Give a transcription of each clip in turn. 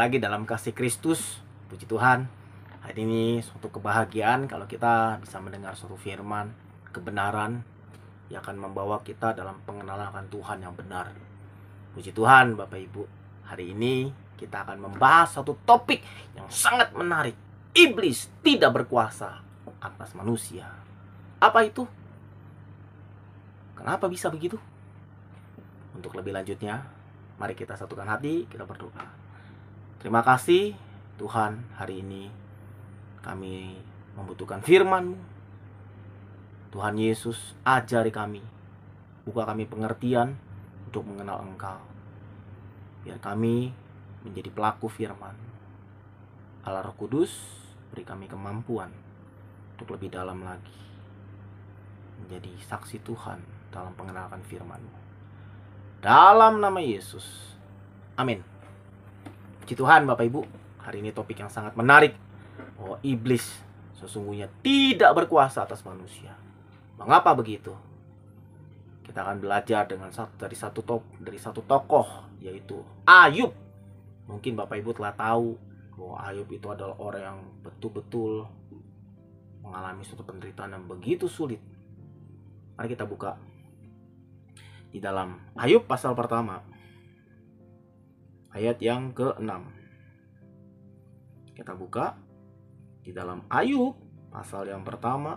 lagi dalam kasih Kristus. Puji Tuhan. Hari ini suatu kebahagiaan kalau kita bisa mendengar suatu firman kebenaran yang akan membawa kita dalam pengenalan akan Tuhan yang benar. Puji Tuhan Bapak Ibu. Hari ini kita akan membahas satu topik yang sangat menarik. Iblis tidak berkuasa atas manusia. Apa itu? Kenapa bisa begitu? Untuk lebih lanjutnya, mari kita satukan hati, kita berdoa. Terima kasih Tuhan, hari ini kami membutuhkan firman-Mu. Tuhan Yesus, ajari kami, buka kami pengertian untuk mengenal Engkau. Biar kami menjadi pelaku firman. Allah Roh Kudus, beri kami kemampuan untuk lebih dalam lagi menjadi saksi Tuhan dalam pengenalan firman-Mu. Dalam nama Yesus. Amin. Puji Tuhan Bapak Ibu. Hari ini topik yang sangat menarik. Bahwa iblis sesungguhnya tidak berkuasa atas manusia. Mengapa begitu? Kita akan belajar dari satu tokoh, yaitu Ayub. Mungkin Bapak Ibu telah tahu bahwa Ayub itu adalah orang yang betul-betul mengalami suatu penderitaan yang begitu sulit. Mari kita buka di dalam Ayub pasal pertama, ayat yang ke-6. Kita buka di dalam Ayub pasal yang pertama,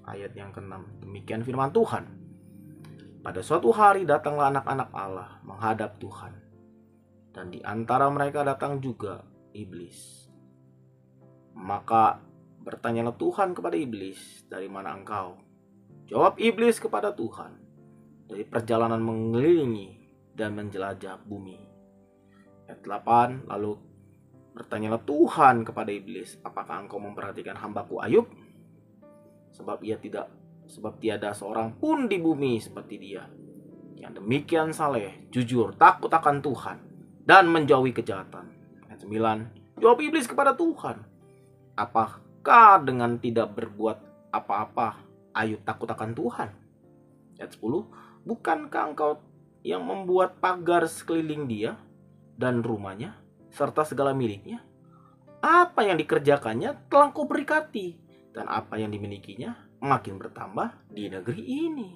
ayat yang ke-6. Demikian firman Tuhan. Pada suatu hari datanglah anak-anak Allah menghadap Tuhan, dan di antara mereka datang juga iblis. Maka bertanyalah Tuhan kepada iblis, dari mana engkau? Jawab iblis kepada Tuhan, dari perjalanan mengelilingi dan menjelajah bumi. Ayat 8, lalu bertanyalah Tuhan kepada iblis, apakah engkau memperhatikan hambaku Ayub? Sebab tiada seorang pun di bumi seperti dia, yang demikian saleh, jujur, takut akan Tuhan, dan menjauhi kejahatan. Ayat 9, jawab iblis kepada Tuhan, apakah dengan tidak berbuat apa-apa Ayub takut akan Tuhan? Ayat 10, bukankah engkau yang membuat pagar sekeliling dia dan rumahnya serta segala miliknya? Apa yang dikerjakannya telah kau berkati, dan apa yang dimilikinya makin bertambah di negeri ini.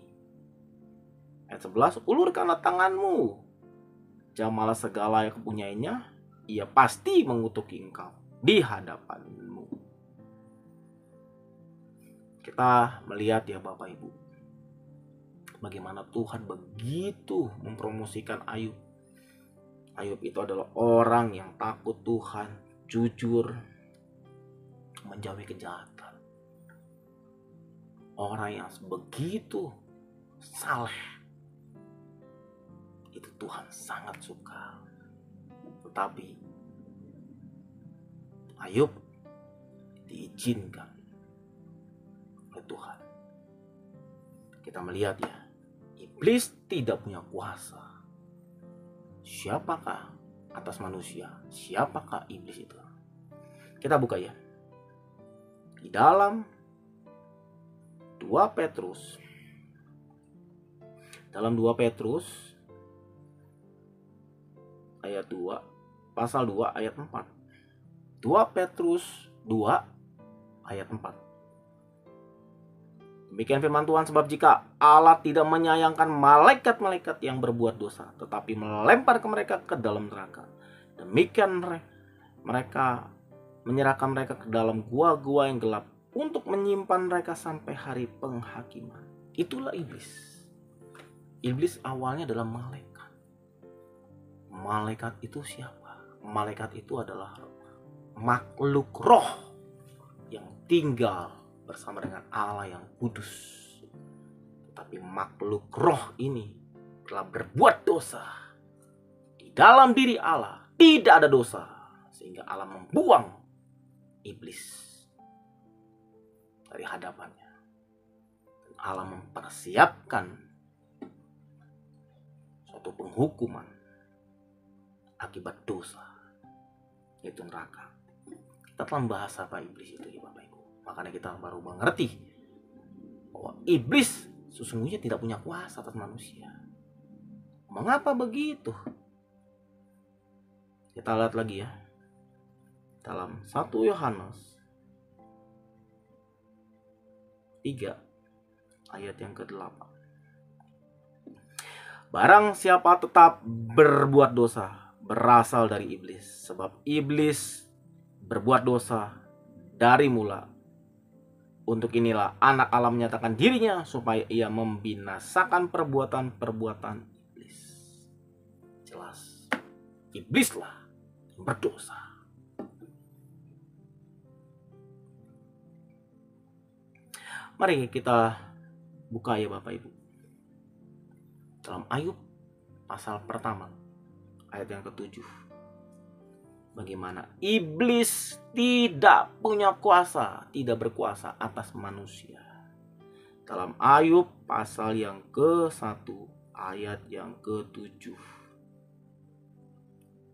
Ayat 11, ulurkanlah tanganmu, jamalah segala yang kepunyainya, ia pasti mengutuki engkau di hadapanmu. Kita melihat ya Bapak Ibu, bagaimana Tuhan begitu mempromosikan Ayub. Ayub itu adalah orang yang takut Tuhan, jujur, menjauhi kejahatan. Orang yang begitu saleh, itu Tuhan sangat suka. Tetapi Ayub diizinkan oleh Tuhan. Kita melihat ya, iblis tidak punya kuasa. Siapakah atas manusia? Siapakah iblis itu? Kita buka ya. Di dalam 2 Petrus. Dalam 2 Petrus ayat 2, pasal 2 ayat 4. 2 Petrus 2 ayat 4. Demikian firman Tuhan, sebab jika Allah tidak menyayangkan malaikat-malaikat yang berbuat dosa, tetapi melempar mereka ke dalam neraka, demikian mereka menyerahkan mereka ke dalam gua-gua yang gelap untuk menyimpan mereka sampai hari penghakiman. Itulah iblis. Iblis awalnya adalah malaikat. Malaikat itu siapa? Malaikat itu adalah makhluk roh yang tinggal bersama dengan Allah yang kudus. Tetapi makhluk roh ini telah berbuat dosa. Di dalam diri Allah tidak ada dosa, sehingga Allah membuang iblis dari hadapannya. Dan Allah mempersiapkan suatu penghukuman akibat dosa, yaitu neraka. Kita telah membahas apa iblis itu ya Bapak Ibu. Makanya kita baru mengerti bahwa iblis sesungguhnya tidak punya kuasa atas manusia. Mengapa begitu? Kita lihat lagi ya. dalam 1 Yohanes 3 ayat yang ke-8. Barang siapa tetap berbuat dosa, berasal dari iblis, sebab iblis berbuat dosa dari mula. Untuk inilah anak Allah menyatakan dirinya supaya ia membinasakan perbuatan-perbuatan iblis. Jelas, iblislah yang berdosa. Mari kita buka ya Bapak Ibu. Dalam Ayub pasal pertama ayat yang ke-7. Bagaimana iblis tidak punya kuasa, tidak berkuasa atas manusia. Dalam Ayub pasal yang ke-1 ayat yang ke-7.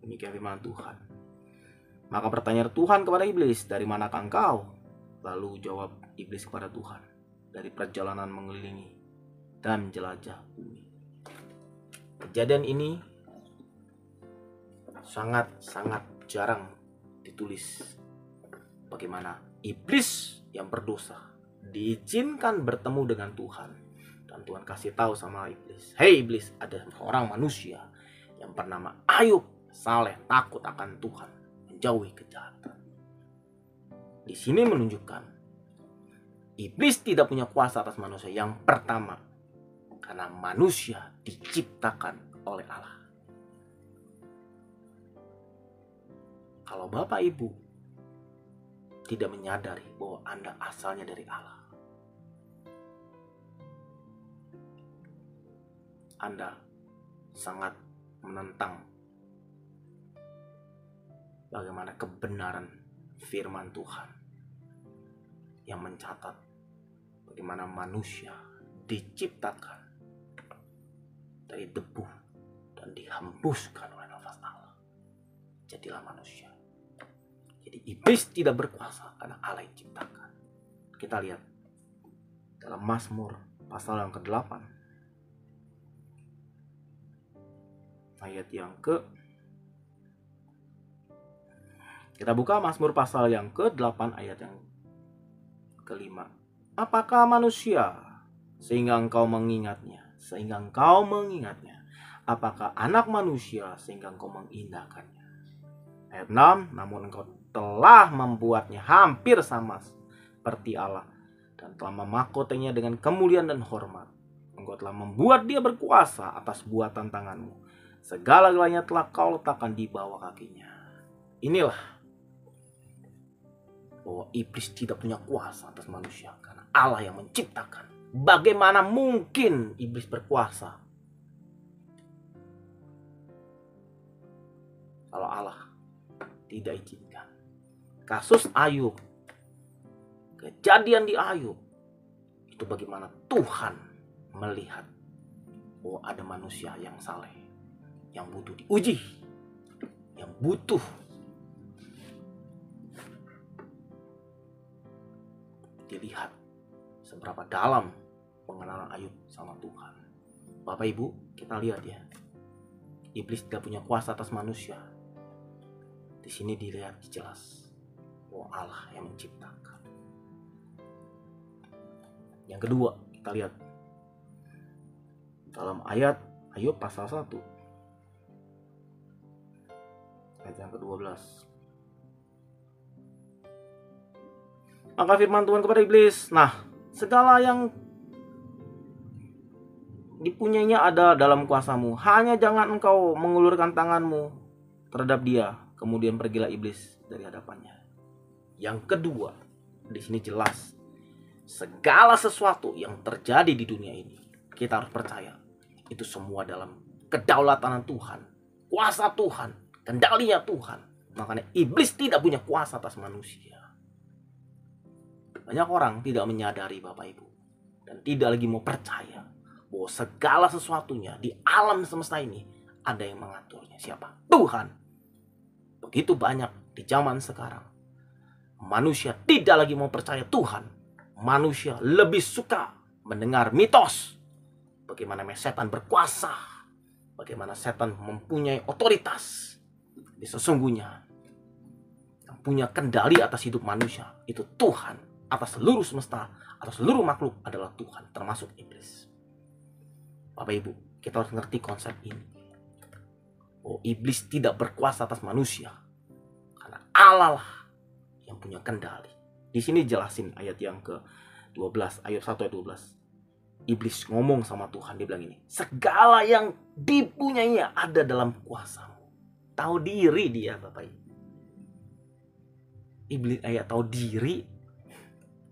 Demikian firman Tuhan. Maka bertanya Tuhan kepada iblis, dari manakah engkau? Lalu jawab iblis kepada Tuhan, dari perjalanan mengelilingi dan menjelajah bumi. Kejadian ini sangat jarang ditulis. Bagaimana iblis yang berdosa diizinkan bertemu dengan Tuhan. Dan Tuhan kasih tahu sama iblis, "Hei iblis, ada orang manusia yang bernama Ayub, saleh, takut akan Tuhan, menjauhi kejahatan." Di sini menunjukkan iblis tidak punya kuasa atas manusia. Yang pertama, karena manusia diciptakan oleh Allah. Kalau Bapak Ibu tidak menyadari bahwa Anda asalnya dari Allah, Anda sangat menentang bagaimana kebenaran firman Tuhan yang mencatat bagaimana manusia diciptakan dari debu dan dihembuskan oleh nafas Allah. Jadilah manusia. Jadi iblis tidak berkuasa karena Allah yang ciptakan. Kita lihat dalam Mazmur pasal yang ke-8 ayat yang kita buka Mazmur pasal yang ke-8 ayat yang ke-5. Apakah manusia sehingga engkau mengingatnya? Apakah anak manusia sehingga engkau mengindahkannya? Ayat 6. Namun engkau telah membuatnya hampir sama seperti Allah dan telah memahkotanya dengan kemuliaan dan hormat. Engkau telah membuat dia berkuasa atas buatan tanganmu. Segala-galanya telah kau letakkan di bawah kakinya. Inilah bahwa iblis tidak punya kuasa atas manusia karena Allah yang menciptakan. Bagaimana mungkin iblis berkuasa kalau Allah tidak izinkan? Kasus Ayub, kejadian di Ayub, itu bagaimana Tuhan melihat bahwa ada manusia yang saleh, yang butuh diuji, yang butuh dilihat seberapa dalam pengenalan Ayub sama Tuhan. Bapak Ibu, kita lihat ya. Iblis tidak punya kuasa atas manusia. Di sini dilihat jelas bahwa Allah yang menciptakan. Yang kedua, kita lihat dalam ayat Ayub pasal 1 ayat yang ke-12. Maka firman Tuhan kepada iblis, nah, segala yang dipunyainya ada dalam kuasamu, hanya jangan engkau mengulurkan tanganmu terhadap dia. Kemudian pergilah iblis dari hadapannya. Yang kedua, di sini jelas segala sesuatu yang terjadi di dunia ini, kita harus percaya itu semua dalam kedaulatan Tuhan, kuasa Tuhan, kendalinya Tuhan. Makanya iblis tidak punya kuasa atas manusia. Banyak orang tidak menyadari Bapak Ibu dan tidak lagi mau percaya bahwa segala sesuatunya di alam semesta ini ada yang mengaturnya. Siapa? Tuhan. Begitu banyak di zaman sekarang manusia tidak lagi mau percaya Tuhan. Manusia lebih suka mendengar mitos, bagaimana setan berkuasa, bagaimana setan mempunyai otoritas. Sesungguhnya yang yang punya kendali atas hidup manusia itu Tuhan. Atas seluruh semesta, atas seluruh makhluk adalah Tuhan, termasuk iblis. Bapak Ibu, kita harus ngerti konsep ini. Oh, iblis tidak berkuasa atas manusia, karena Allah lah yang punya kendali. Di sini jelasin ayat yang ke-12, ayat 1 ayat 12. Iblis ngomong sama Tuhan, dia bilang ini, segala yang dipunyainya ada dalam kuasamu. Tahu diri dia, Bapak Ibu. Iblis tahu diri,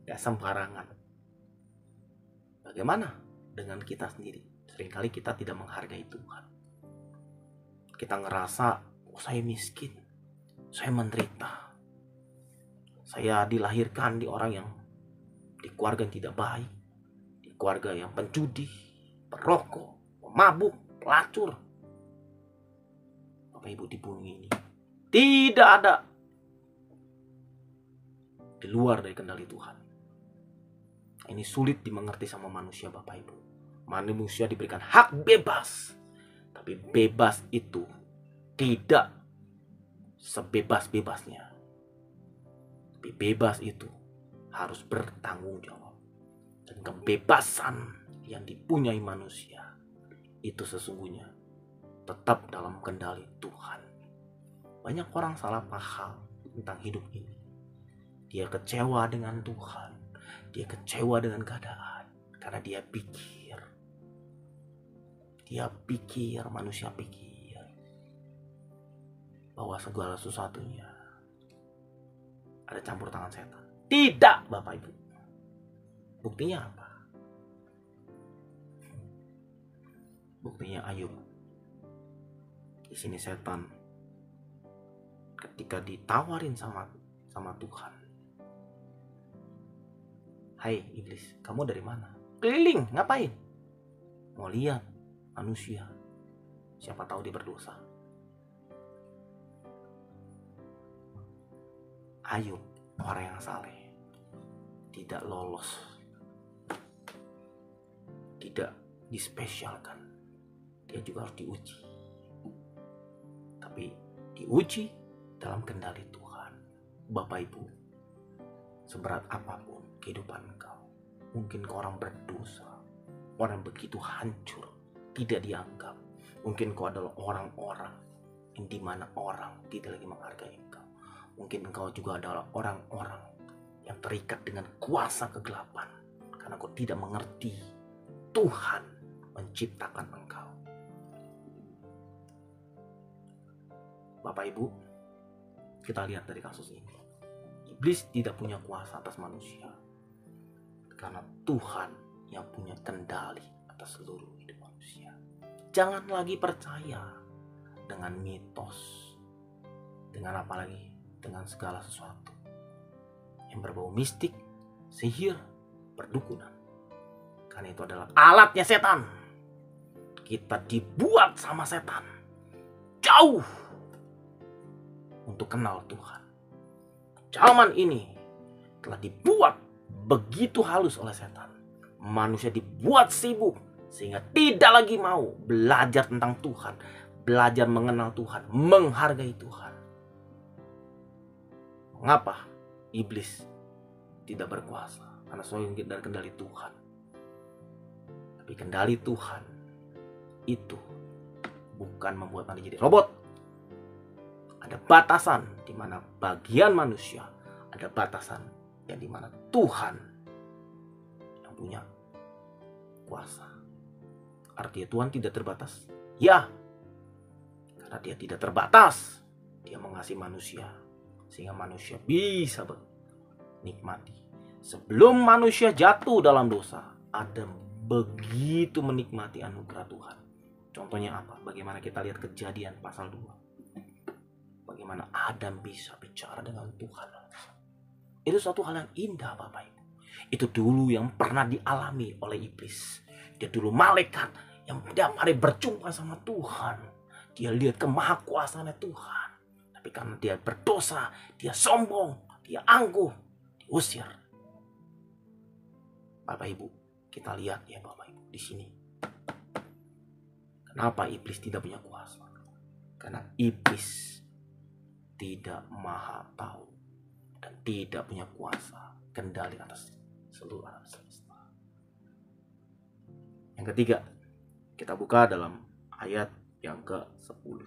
gak sembarangan. Bagaimana dengan kita sendiri? Seringkali kita tidak menghargai Tuhan. Kita ngerasa, oh, saya miskin, saya menderita, saya dilahirkan di keluarga yang tidak baik, di keluarga yang penjudi, perokok, pemabuk, pelacur. Bapak Ibu, di bumi ini tidak ada di luar dari kendali Tuhan. Ini sulit dimengerti sama manusia, Bapak Ibu. Manusia diberikan hak bebas, tapi bebas itu tidak sebebas-bebasnya. Tapi bebas itu harus bertanggung jawab. Dan kebebasan yang dipunyai manusia itu sesungguhnya tetap dalam kendali Tuhan. Banyak orang salah paham tentang hidup ini. Dia kecewa dengan Tuhan. Dia kecewa dengan keadaan. Karena dia pikir, manusia pikir bahwa segala sesuatunya ada campur tangan setan. Tidak, Bapak Ibu. Buktinya apa? Buktinya Ayub. Di sini setan ketika ditawarin sama Tuhan. Hai iblis, kamu dari mana? Keliling, ngapain? Mau lihat manusia. Siapa tahu dia berdosa. Ayub, orang yang saleh, tidak lolos, tidak dispesialkan. Dia juga harus diuji. Tapi diuji dalam kendali Tuhan. Bapak Ibu, seberat apapun kehidupan engkau, mungkin kau orang berdosa, orang begitu hancur, tidak dianggap. Mungkin kau adalah orang-orang yang dimana orang tidak lagi menghargai engkau. Mungkin engkau juga adalah orang-orang yang terikat dengan kuasa kegelapan, karena kau tidak mengerti Tuhan menciptakan engkau. Bapak Ibu, kita lihat dari kasus ini. Iblis tidak punya kuasa atas manusia, karena Tuhan yang punya kendali atas seluruh hidup manusia. Jangan lagi percaya dengan mitos, dengan apa lagi, dengan segala sesuatu yang berbau mistik, sihir, perdukunan. Karena itu adalah alatnya setan. Kita dibuat sama setan jauh untuk kenal Tuhan. Zaman ini telah dibuat begitu halus oleh setan. Manusia dibuat sibuk sehingga tidak lagi mau belajar tentang Tuhan, belajar mengenal Tuhan, menghargai Tuhan. Mengapa iblis tidak berkuasa? Karena selalu dari kendali Tuhan. Tapi kendali Tuhan itu bukan membuat manusia jadi robot. Ada batasan di mana bagian manusia, ada batasan yang di mana Tuhan yang punya kuasa. Artinya Tuhan tidak terbatas? Ya. Karena dia tidak terbatas, dia mengasihi manusia sehingga manusia bisa menikmati. Sebelum manusia jatuh dalam dosa, Adam begitu menikmati anugerah Tuhan. Contohnya apa? Bagaimana kita lihat Kejadian pasal 2. Bagaimana Adam bisa bicara dengan Tuhan. Itu suatu hal yang indah, Bapak Ibu. Itu dulu yang pernah dialami oleh iblis. Dia dulu malaikat yang tiap hari berjumpa sama Tuhan. Dia lihat kemahakuasaannya Tuhan. Tapi karena dia berdosa, dia sombong, dia angkuh, diusir. Bapak Ibu, kita lihat ya Bapak Ibu di sini. Kenapa iblis tidak punya kuasa? Karena iblis tidak maha tahu dan tidak punya kuasa kendali atas seluruh alam semesta. Yang ketiga, kita buka dalam ayat yang ke-10.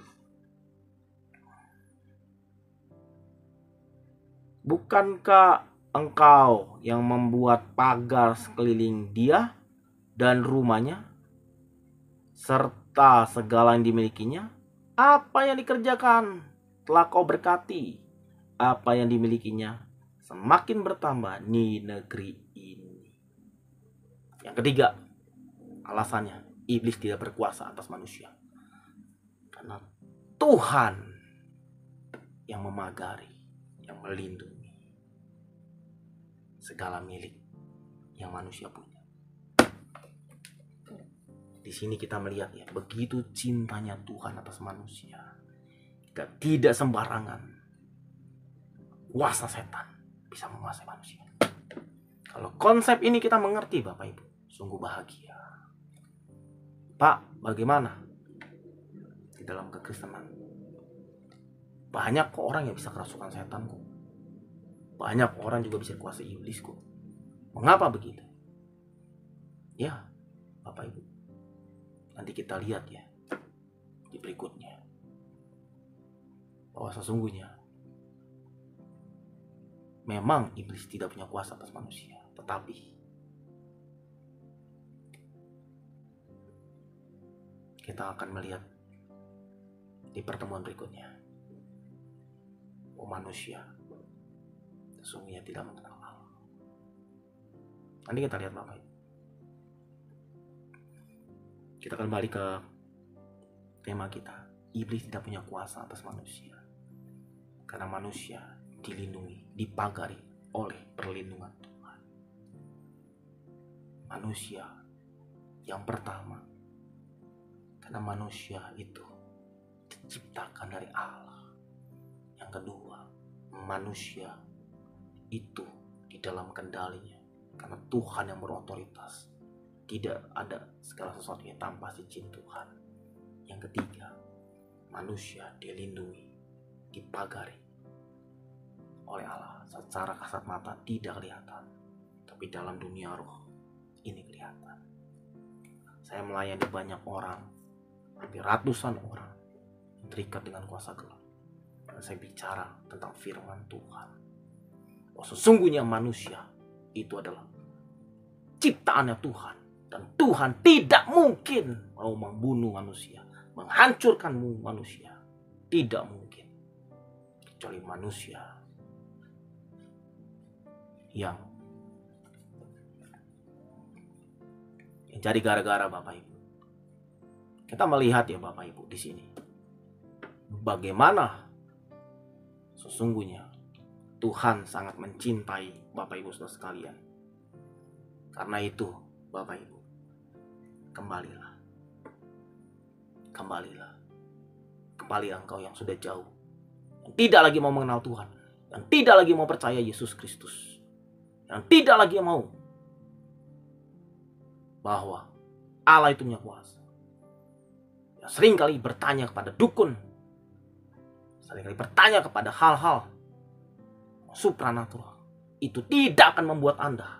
Bukankah engkau yang membuat pagar sekeliling dia dan rumahnya, serta segala yang dimilikinya? Apa yang dikerjakan telah kau berkati, apa yang dimilikinya semakin bertambah di negeri ini. Yang ketiga, alasannya iblis tidak berkuasa atas manusia, karena Tuhan yang memagari, yang melindungi segala milik yang manusia punya. Di sini kita melihat ya, begitu cintanya Tuhan atas manusia. Tidak sembarangan kuasa setan bisa menguasai manusia. Kalau konsep ini kita mengerti, Bapak Ibu, sungguh bahagia. Pak, bagaimana di dalam kekristenan? Banyak kok orang yang bisa kerasukan setan kok. Banyak orang juga bisa kuasai iblis kok. Mengapa begitu? Ya, Bapak Ibu, nanti kita lihat ya di berikutnya, bahwa sesungguhnya memang iblis tidak punya kuasa atas manusia, tetapi kita akan melihat di pertemuan berikutnya bahwa manusia sesungguhnya tidak mengenal Allah. Nanti kita lihat Bapak Ibu. Kita kembali ke tema kita. Iblis tidak punya kuasa atas manusia, karena manusia dilindungi, dipagari oleh perlindungan Tuhan. Manusia yang pertama, karena manusia itu diciptakan dari Allah. Yang kedua, manusia itu di dalam kendalinya, karena Tuhan yang berotoritas. Tidak ada segala sesuatu yang tanpa izin Tuhan. Yang ketiga, manusia dilindungi, dipagari oleh Allah. Secara kasat mata tidak kelihatan, tapi dalam dunia roh ini kelihatan. Saya melayani banyak orang, hampir ratusan orang yang terikat dengan kuasa gelap. Dan saya bicara tentang firman Tuhan, bahwa sesungguhnya manusia itu adalah ciptaannya Tuhan. Dan Tuhan tidak mungkin mau membunuh manusia, menghancurkan manusia. Tidak mungkin. Kecuali manusia yang jadi gara-gara Bapak Ibu. Kita melihat ya Bapak Ibu di sini, bagaimana sesungguhnya Tuhan sangat mencintai Bapak Ibu saudara sekalian. Karena itu Bapak Ibu, kembalilah. Kembalilah engkau yang sudah jauh, yang tidak lagi mau mengenal Tuhan, yang tidak lagi mau percaya Yesus Kristus, yang tidak lagi mau bahwa Allah itu punya kuasa. Yang seringkali bertanya kepada dukun, seringkali bertanya kepada hal-hal supranatural, itu tidak akan membuat Anda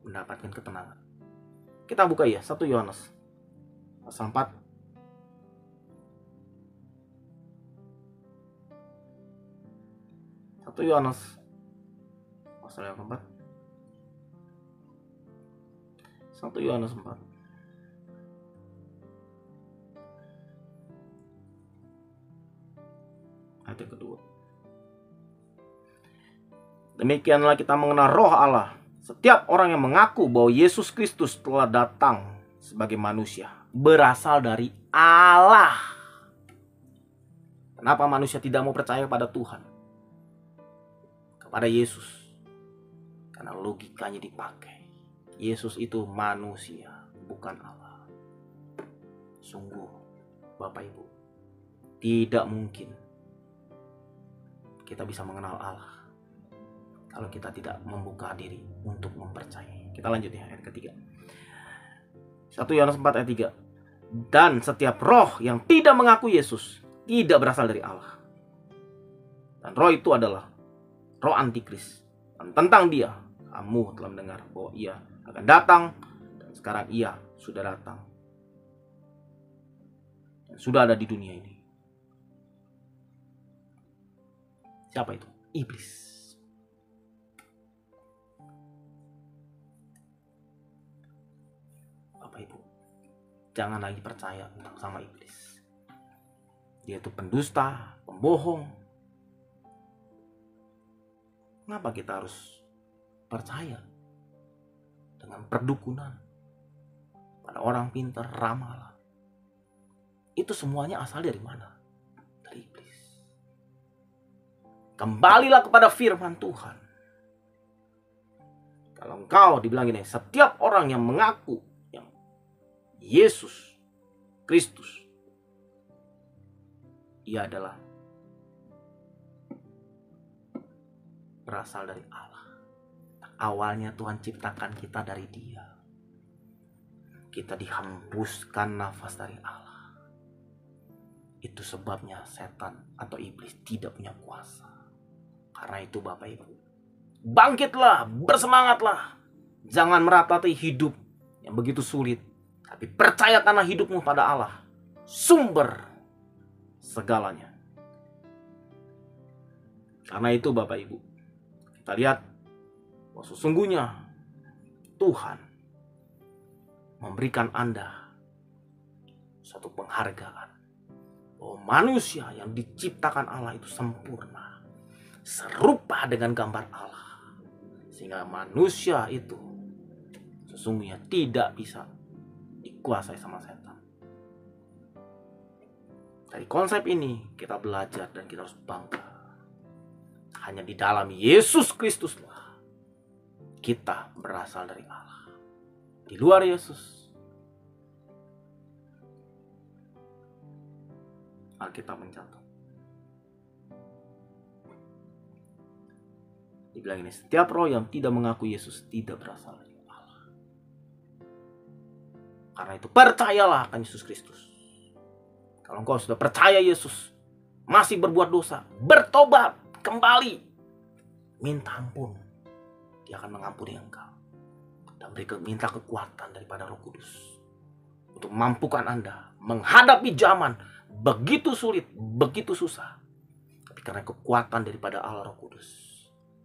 mendapatkan ketenangan. Kita buka ya 1 Yohanes pasal 4. 1 Yohanes pasal yang keempat. 1 Yohanes 4. Ayat yang kedua. Demikianlah kita mengenal roh Allah. Setiap orang yang mengaku bahwa Yesus Kristus telah datang sebagai manusia berasal dari Allah. Kenapa manusia tidak mau percaya pada Tuhan, kepada Yesus? Karena logikanya dipakai. Yesus itu manusia, bukan Allah. Sungguh, Bapak Ibu, tidak mungkin kita bisa mengenal Allah kalau kita tidak membuka diri untuk mempercayai. Kita lanjut ya ayat ketiga. 1 Yohanes 4 ayat 3. Dan setiap roh yang tidak mengaku Yesus tidak berasal dari Allah. Dan roh itu adalah roh antikris. Dan tentang dia, kamu telah mendengar bahwa ia akan datang, dan sekarang ia sudah datang dan sudah ada di dunia ini. Siapa itu? Iblis. Bapak Ibu, jangan lagi percaya sama iblis. Dia itu pendusta, pembohong. Kenapa kita harus percaya dengan perdukunan pada orang pintar, ramalan? Itu semuanya asal dari mana? Dari iblis. Kembalilah kepada firman Tuhan. Kalau engkau dibilang ini, setiap orang yang mengaku yang Yesus Kristus, ia adalah berasal dari Allah. Awalnya Tuhan ciptakan kita dari Dia. Kita dihembuskan nafas dari Allah. Itu sebabnya setan atau iblis tidak punya kuasa. Karena itu Bapak Ibu, bangkitlah, bersemangatlah. Jangan meratati hidup yang begitu sulit, tapi percayakanlah hidupmu pada Allah, sumber segalanya. Karena itu Bapak Ibu, kita lihat bahwa sesungguhnya Tuhan memberikan Anda suatu penghargaan bahwa manusia yang diciptakan Allah itu sempurna, serupa dengan gambar Allah, sehingga manusia itu sesungguhnya tidak bisa dikuasai sama setan. Dari konsep ini kita belajar dan kita harus bangga. Hanya di dalam Yesus Kristuslah kita berasal dari Allah. Di luar Yesus, Alkitab mencatat, dibilang ini, setiap roh yang tidak mengaku Yesus tidak berasal dari Allah. Karena itu percayalah akan Yesus Kristus. Kalau engkau sudah percaya Yesus, masih berbuat dosa, bertobat, kembali, minta ampun, Dia akan mengampuni engkau dan minta kekuatan daripada Roh Kudus untuk memampukan Anda menghadapi zaman begitu sulit, begitu susah. Tapi karena kekuatan daripada Allah Roh Kudus,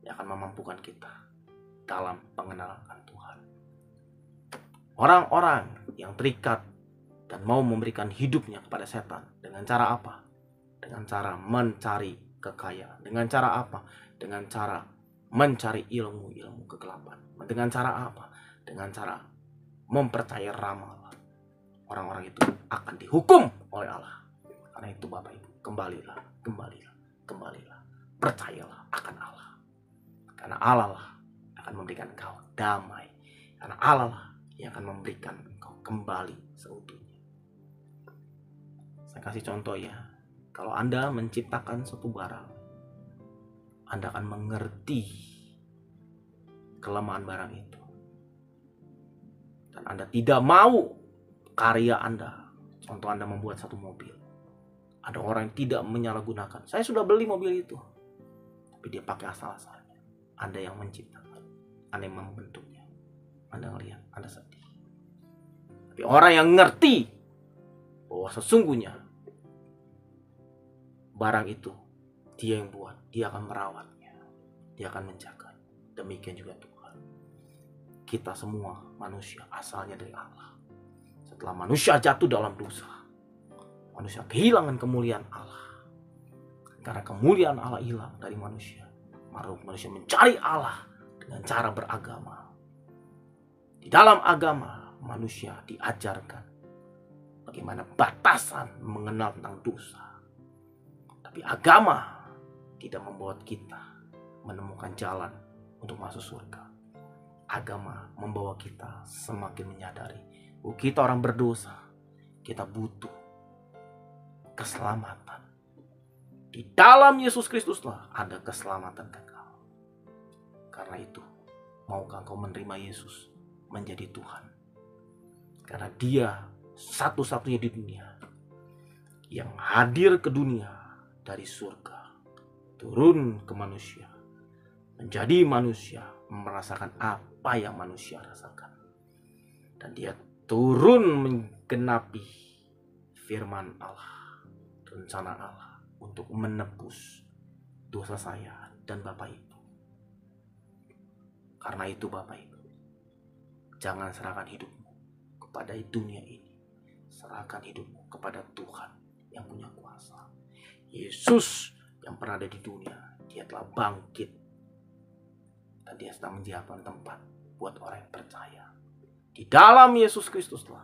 Dia akan memampukan kita dalam pengenalan Tuhan. Orang-orang yang terikat dan mau memberikan hidupnya kepada setan dengan cara apa? Dengan cara mencari kekayaan. Dengan cara apa? Dengan cara mencari ilmu kegelapan. Dengan cara apa? Dengan cara mempercayai ramalan. Orang-orang itu akan dihukum oleh Allah. Karena itu Bapak Ibu, kembalilah. Percayalah akan Allah. Karena Allah lah akan memberikan engkau damai. Karena Allah lah yang akan memberikan engkau kembali seutuhnya. Saya kasih contoh ya. Kalau Anda menciptakan suatu barang, Anda akan mengerti kelemahan barang itu. Dan Anda tidak mau karya Anda. Contoh Anda membuat satu mobil. Ada orang yang tidak menyalahgunakan. Saya sudah beli mobil itu. Tapi dia pakai asal-asalnya. Anda yang menciptakan. Anda yang membentuknya. Anda melihat, Anda sedih. Tapi orang yang ngerti bahwa sesungguhnya barang itu Dia yang buat, Dia akan merawatnya, Dia akan menjaga. Demikian juga Tuhan. Kita semua manusia asalnya dari Allah. Setelah manusia jatuh dalam dosa, manusia kehilangan kemuliaan Allah. Karena kemuliaan Allah hilang dari manusia, manusia mencari Allah dengan cara beragama. Di dalam agama manusia diajarkan bagaimana batasan mengenal tentang dosa. Tapi agama tidak membuat kita menemukan jalan untuk masuk surga. Agama membawa kita semakin menyadari bahwa kita orang berdosa. Kita butuh keselamatan. Di dalam Yesus Kristuslah ada keselamatan kekal. Karena itu, maukah engkau menerima Yesus menjadi Tuhan? Karena Dia satu-satunya di dunia yang hadir ke dunia dari surga, turun ke manusia, menjadi manusia, merasakan apa yang manusia rasakan. Dan dia turun menggenapi firman Allah, rencana Allah untuk menebus dosa saya dan Bapak Ibu. Karena itu Bapak Ibu, jangan serahkan hidupmu kepada dunia ini. Serahkan hidupmu kepada Tuhan yang punya kuasa. Yesus yang pernah ada di dunia, dia telah bangkit. Dan dia sedang menyiapkan tempat buat orang yang percaya. Di dalam Yesus Kristuslah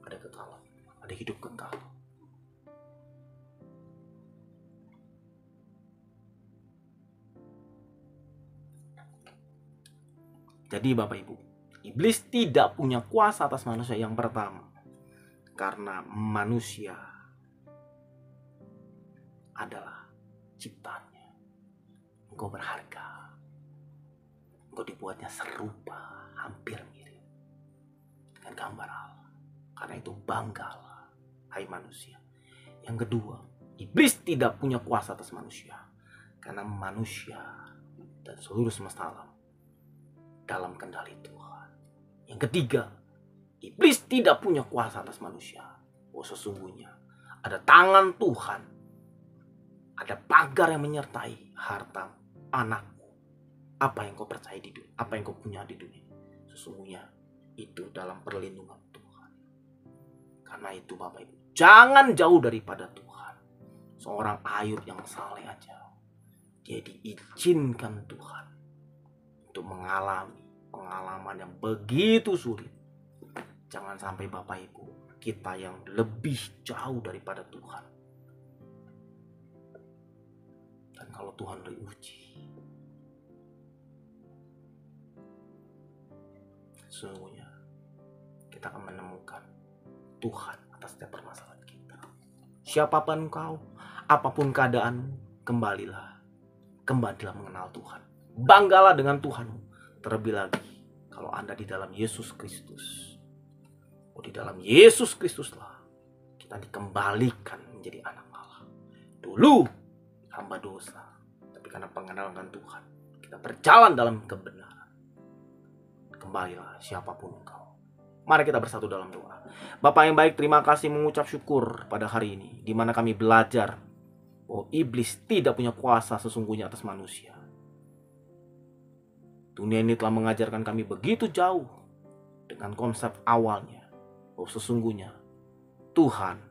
ada kekalan, ada hidup kekal. Jadi Bapak Ibu, iblis tidak punya kuasa atas manusia yang pertama. Karena manusia adalah ciptaannya. Engkau berharga. Engkau dibuatnya serupa, hampir mirip dengan gambar Allah. Karena itu banggalah, hai manusia. Yang kedua, iblis tidak punya kuasa atas manusia. Karena manusia dan seluruh semesta alam dalam kendali Tuhan. Yang ketiga, iblis tidak punya kuasa atas manusia. Oh, sesungguhnya ada tangan Tuhan, ada pagar yang menyertai harta anakmu. Apa yang kau percaya di dunia, apa yang kau punya di dunia, sesungguhnya itu dalam perlindungan Tuhan. Karena itu Bapak Ibu, jangan jauh daripada Tuhan. Seorang Ayub yang saleh aja, dia diizinkan Tuhan untuk mengalami pengalaman yang begitu sulit. Jangan sampai Bapak Ibu, kita yang lebih jauh daripada Tuhan. Dan kalau Tuhan diuji, sesungguhnya kita akan menemukan Tuhan atas setiap permasalahan kita. Siapapun engkau, apapun keadaanmu, kembalilah mengenal Tuhan. Banggalah dengan Tuhanmu. Terlebih lagi kalau Anda di dalam Yesus Kristus. Oh, di dalam Yesus Kristuslah kita dikembalikan menjadi anak Allah. Dulu hamba dosa, tapi karena pengenalan Tuhan, kita berjalan dalam kebenaran. Kembalilah siapapun engkau. Mari kita bersatu dalam doa. Bapa yang baik, terima kasih mengucap syukur pada hari ini, di mana kami belajar bahwa iblis tidak punya kuasa sesungguhnya atas manusia. Dunia ini telah mengajarkan kami begitu jauh dengan konsep awalnya, bahwa sesungguhnya Tuhan,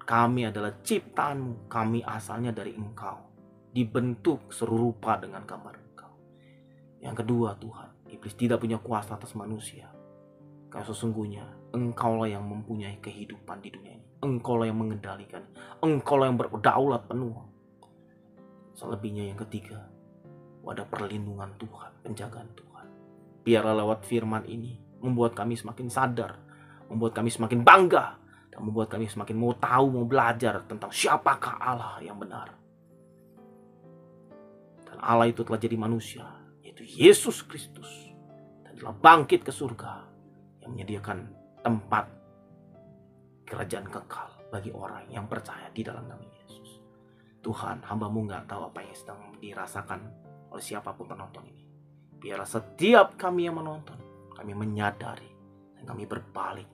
kami adalah ciptaanmu, kami asalnya dari Engkau, dibentuk serupa dengan gambar Engkau. Yang kedua Tuhan, iblis tidak punya kuasa atas manusia. Karena sesungguhnya Engkaulah yang mempunyai kehidupan di dunia ini. Engkaulah yang mengendalikan. Engkaulah yang berdaulat penuh. Selebihnya yang ketiga, ada perlindungan Tuhan, penjagaan Tuhan. Biarlah lewat firman ini membuat kami semakin sadar, membuat kami semakin bangga, dan membuat kami semakin mau tahu, mau belajar tentang siapakah Allah yang benar. Dan Allah itu telah jadi manusia, yaitu Yesus Kristus, dan telah bangkit ke surga yang menyediakan tempat kerajaan kekal bagi orang yang percaya di dalam nama Yesus. Tuhan, hamba-Mu gak tahu apa yang sedang dirasakan oleh siapapun penonton ini. Biarlah setiap kami yang menonton, kami menyadari dan kami berbalik.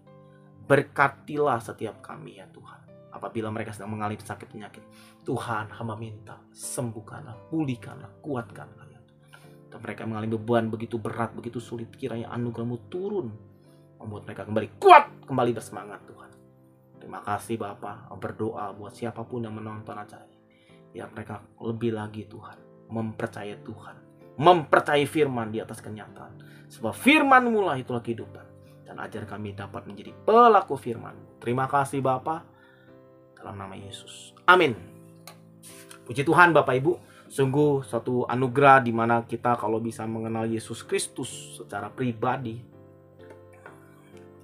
Berkatilah setiap kami ya Tuhan. Apabila mereka sedang mengalami sakit penyakit, Tuhan, hamba minta sembuhkanlah, pulihkanlah, kuatkanlah ya Tuhan. Dan mereka mengalami beban begitu berat, begitu sulit, kiranya anugerah-Mu turun, membuat mereka kembali kuat, kembali bersemangat Tuhan. Terima kasih Bapa. Berdoa buat siapapun yang menonton acara ini, biar mereka lebih lagi Tuhan mempercayai Tuhan, mempercayai firman di atas kenyataan. Sebab firman-Mu lah itulah kehidupan. Dan ajar kami dapat menjadi pelaku firman. Terima kasih Bapa, dalam nama Yesus. Amin. Puji Tuhan Bapak Ibu. Sungguh suatu anugerah di mana kita kalau bisa mengenal Yesus Kristus secara pribadi,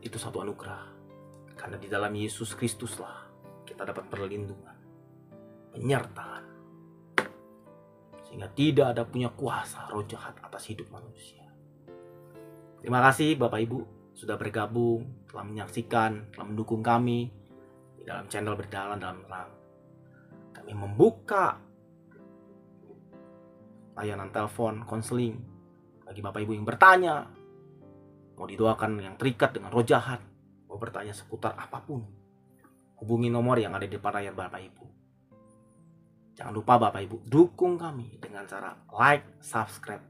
itu satu anugerah. Karena di dalam Yesus Kristuslah kita dapat perlindungan, penyertaan. Sehingga tidak ada punya kuasa roh jahat atas hidup manusia. Terima kasih Bapak Ibu sudah bergabung, telah menyaksikan, telah mendukung kami di dalam channel Berjalan Dalam Terang. Kami membuka layanan telepon, konseling. Bagi Bapak Ibu yang bertanya, mau didoakan yang terikat dengan roh jahat, mau bertanya seputar apapun, hubungi nomor yang ada di depan layar Bapak Ibu. Jangan lupa Bapak Ibu, dukung kami dengan cara like, subscribe,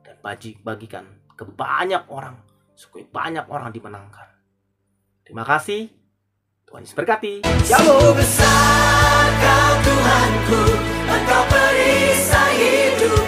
dan bagikan ke banyak orang, supaya banyak orang dimenangkan. Terima kasih. Tuhan Yesus berkati. Sungguh besar Kau Tuhanku, Engkau perisai hidup.